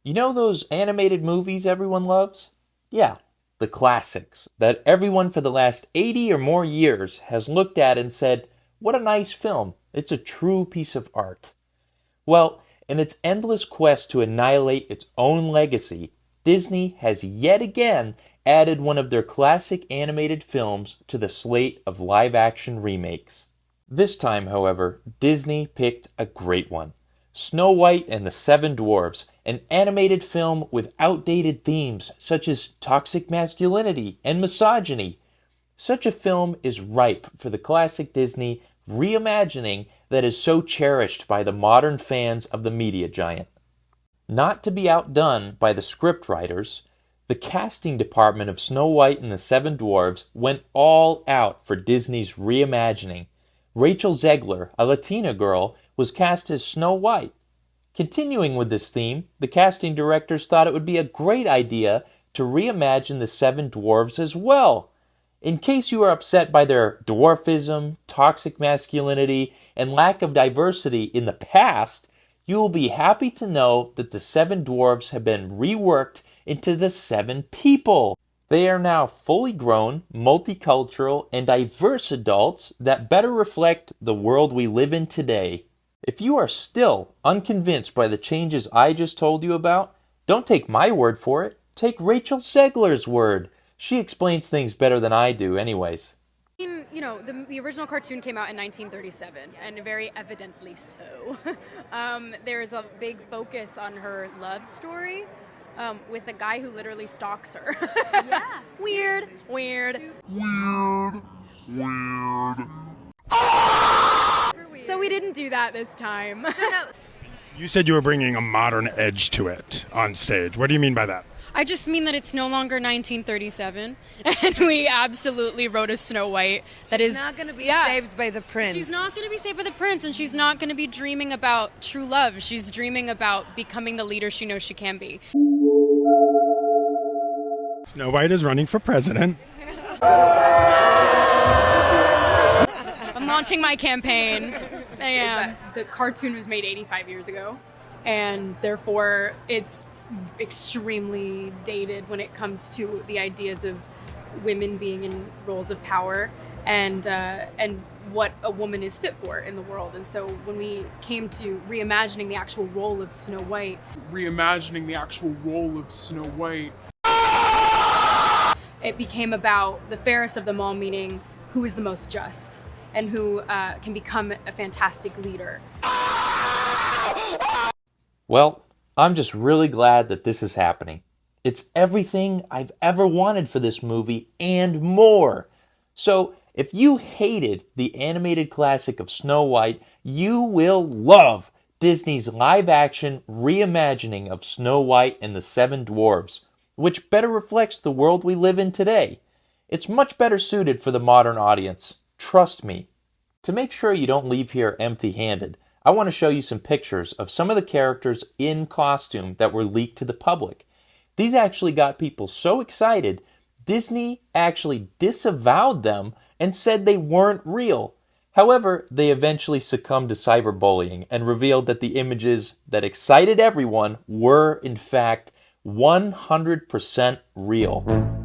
You know those animated movies everyone loves? Yeah, the classics that everyone for the last 80 or more years has looked at and said, what a nice film. It's a true piece of art. Well, in its endless quest to annihilate its own legacy, Disney has yet again added one of their classic animated films to the slate of live-action remakes. This time, however, Disney picked a great one. Snow White and the Seven Dwarfs, an animated film with outdated themes such as toxic masculinity and misogyny. Such a film is ripe for the classic Disney reimagining that is so cherished by the modern fans of the media giant. Not to be outdone by the scriptwriters, the casting department of Snow White and the Seven Dwarfs went all out for Disney's reimagining. Rachel Zegler, a Latina girl, was cast as Snow White. Continuing with this theme, the casting directors thought it would be a great idea to reimagine the Seven Dwarfs as well. In case you are upset by their dwarfism, toxic masculinity, and lack of diversity in the past, you will be happy to know that the Seven Dwarfs have been reworked into the Seven People. They are now fully grown, multicultural, and diverse adults that better reflect the world we live in today. If you are still unconvinced by the changes I just told you about, don't take my word for it. Take Rachel Zegler's word. She explains things better than I do anyways. The original cartoon came out in 1937, and very evidently so. There's a big focus on her love story with a guy who literally stalks her. Yeah. Weird. So we didn't do that this time. You said you were bringing a modern edge to it on stage. What do you mean by that? I just mean that it's no longer 1937, and we absolutely wrote a Snow White that She's is not going to be saved by the prince. She's not going to be saved by the prince, and she's not going to be dreaming about true love. She's dreaming about becoming the leader she knows she can be. Snow White is running for president. I'm launching my campaign. I am. The cartoon was made 85 years ago, and therefore it's extremely dated when it comes to the ideas of women being in roles of power and what a woman is fit for in the world. And so when we came to reimagining the actual role of Snow White, it became about the fairest of them all, meaning who is the most just and who can become a fantastic leader. Well, I'm just really glad that this is happening. It's everything I've ever wanted for this movie and more. So, if you hated the animated classic of Snow White, you will love Disney's live-action reimagining of Snow White and the Seven Dwarfs, which better reflects the world we live in today. It's much better suited for the modern audience. Trust me. To make sure you don't leave here empty-handed, I want to show you some pictures of some of the characters in costume that were leaked to the public. These actually got people so excited, Disney actually disavowed them and said they weren't real. However, they eventually succumbed to cyberbullying and revealed that the images that excited everyone were, in fact, 100% real.